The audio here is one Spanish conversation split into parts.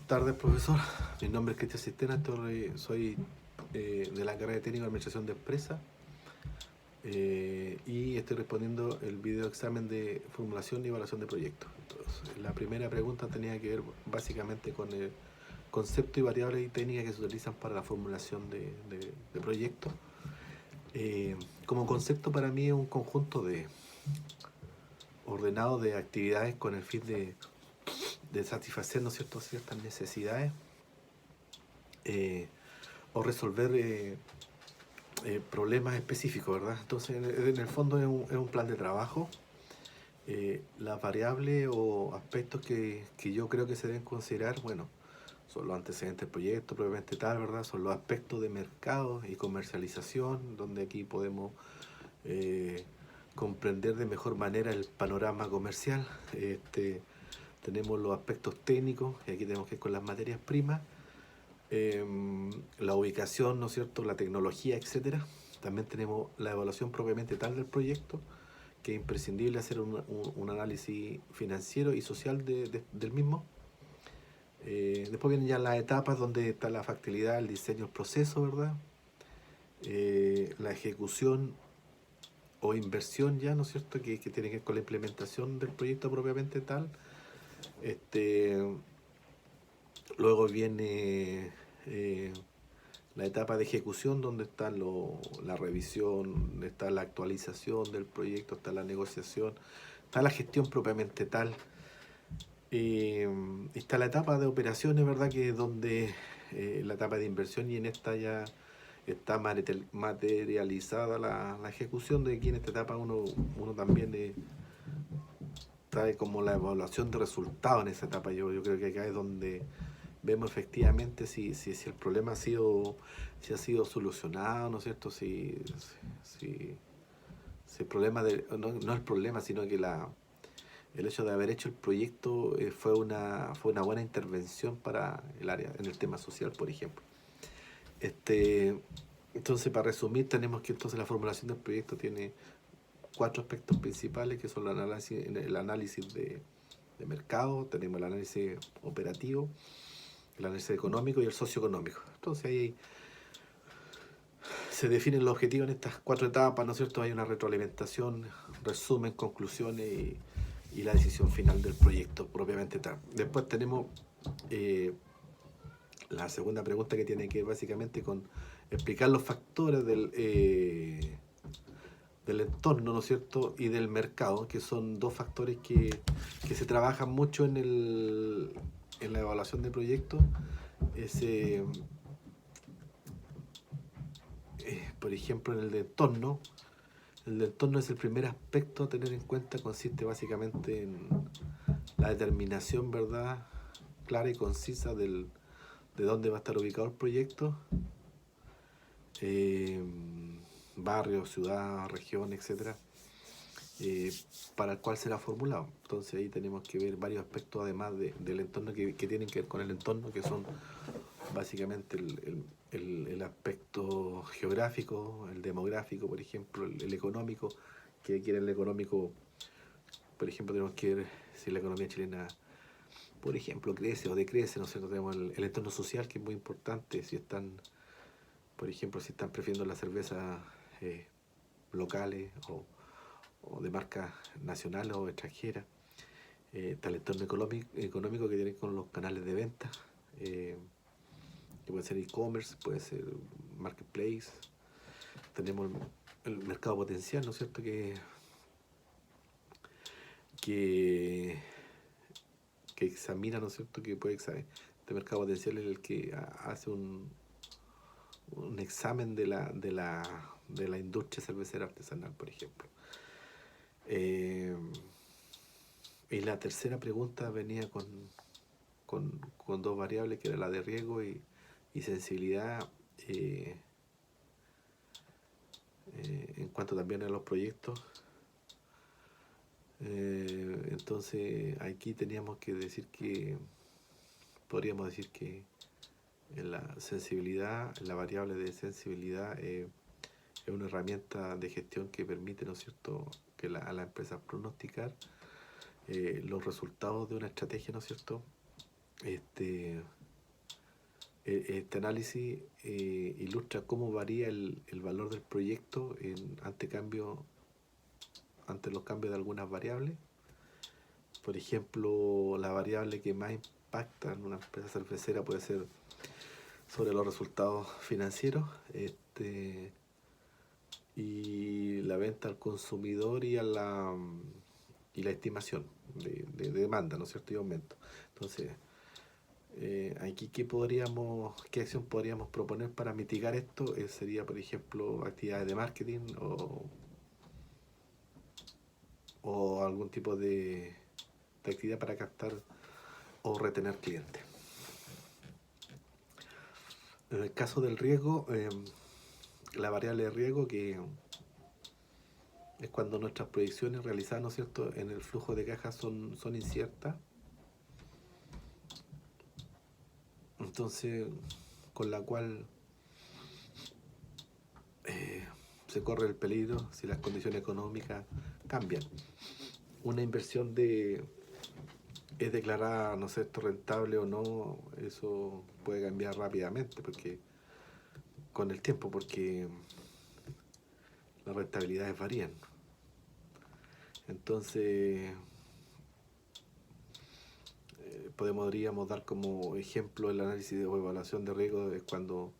tardes, profesor. Mi nombre es Cristian Cistena, soy de la carrera de Técnico de Administración de Empresas y estoy respondiendo el video examen de formulación y evaluación de proyectos. Entonces, la primera pregunta tenía que ver básicamente con el concepto y variables y técnicas que se utilizan para la formulación de proyectos. Como concepto para mí es un conjunto de ordenado de actividades con el fin de satisfacer, ¿no es cierto?, ciertas necesidades eh, o resolver problemas específicos, ¿verdad? Entonces, en el fondo es un plan de trabajo. Las variables o aspectos que yo creo que se deben considerar, bueno, son los antecedentes del proyecto, propiamente tal, ¿verdad? Son los aspectos de mercado y comercialización, donde aquí podemos eh, comprender de mejor manera el panorama comercial. Tenemos los aspectos técnicos, y aquí tenemos que ir con las materias primas, la ubicación, ¿no es cierto?, la tecnología, etcétera. También tenemos la evaluación propiamente tal del proyecto, que es imprescindible hacer un análisis financiero y social del mismo. Después vienen ya las etapas donde está la factibilidad, el diseño, el proceso, ¿verdad? La ejecución o inversión ya, ¿no es cierto?, que tiene que ver con la implementación del proyecto propiamente tal. Este, Luego viene la etapa de ejecución, donde está la revisión, está la actualización del proyecto, está la negociación, está la gestión propiamente tal. Está la etapa de operaciones, ¿verdad? Que es donde la etapa de inversión, y en esta ya está materializada la ejecución, de que en esta etapa uno también trae como la evaluación de resultados en esa etapa. Yo creo que acá es donde vemos efectivamente si el problema si ha sido solucionado, ¿no es cierto? Si el problema no el problema, sino que el hecho de haber hecho el proyecto fue una buena intervención para el área, en el tema social, por ejemplo. Este, entonces, para resumir, tenemos que entonces la formulación del proyecto tiene cuatro aspectos principales, que son el análisis de mercado, tenemos el análisis operativo, el análisis económico y el socioeconómico. Entonces ahí se definen los objetivos en estas cuatro etapas, ¿no es cierto? Hay una retroalimentación, resumen, conclusiones y la decisión final del proyecto propiamente tal. Después tenemos eh, la segunda pregunta, que tiene que ver básicamente con explicar los factores del entorno, ¿no es cierto?, y del mercado, que son dos factores que se trabajan mucho en la evaluación de proyectos. Ese, por ejemplo, en el de entorno es el primer aspecto a tener en cuenta, consiste básicamente en la determinación, ¿verdad?, clara y concisa de dónde va a estar ubicado el proyecto, eh, barrio, ciudad, región, etcétera, eh, para el cual será formulado. Entonces ahí tenemos que ver varios aspectos, además del entorno, que tienen que ver con el entorno, que son básicamente el aspecto geográfico, el demográfico, por ejemplo, el económico, que quiere el económico. Por ejemplo, tenemos que ver si la economía chilena, por ejemplo, crece o decrece, ¿no es cierto? Tenemos el entorno social, que es muy importante, si están, por ejemplo, si están prefiriendo las cervezas locales o de marcas nacionales o extranjeras. Está el entorno económico, que tiene con los canales de venta, que puede ser e-commerce, puede ser marketplace. Tenemos el mercado potencial, ¿no es cierto?, que, que examina, ¿no es cierto?, que puede examinar. Este mercado potencial es el que hace un examen de la industria cervecera artesanal, por ejemplo. Y la tercera pregunta venía con dos variables, que era la de riesgo y sensibilidad, en cuanto también a los proyectos. Entonces aquí teníamos que decir podríamos decir que en la sensibilidad, la variable de sensibilidad es una herramienta de gestión que permite, ¿no es cierto?, que a la empresa pronosticar los resultados de una estrategia, ¿no es cierto?, Este, este análisis ilustra cómo varía el valor del proyecto ante los cambios de algunas variables. Por ejemplo, la variable que más impacta en una empresa cervecera puede ser sobre los resultados financieros, y la venta al consumidor y la estimación de demanda, ¿no es cierto? Y aumento. Entonces, aquí, ¿qué acción podríamos proponer para mitigar esto? Sería, por ejemplo, actividades de marketing o algún tipo de actividad para captar o retener clientes. En el caso del riesgo, la variable de riesgo, que es cuando nuestras proyecciones realizadas, ¿no es cierto?, en el flujo de caja son inciertas. Entonces, con la cual se corre el peligro si las condiciones económicas cambian. Una inversión es declarada, ¿no es cierto?, rentable o no, eso puede cambiar rápidamente con el tiempo, porque las rentabilidades varían. Entonces, podríamos dar como ejemplo el análisis o evaluación de riesgo de cuando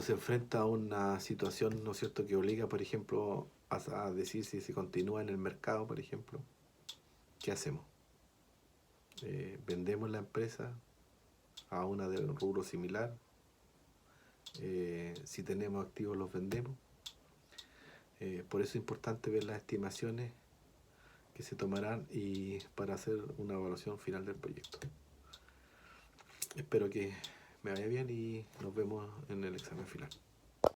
se enfrenta a una situación, ¿no es cierto?, que obliga, por ejemplo, a decir si se continúa en el mercado, por ejemplo, ¿qué hacemos? ¿Vendemos la empresa a una de rubro similar? Si tenemos activos, los vendemos. Por eso es importante ver las estimaciones que se tomarán y para hacer una evaluación final del proyecto. Espero que me vaya bien y nos vemos en el examen final.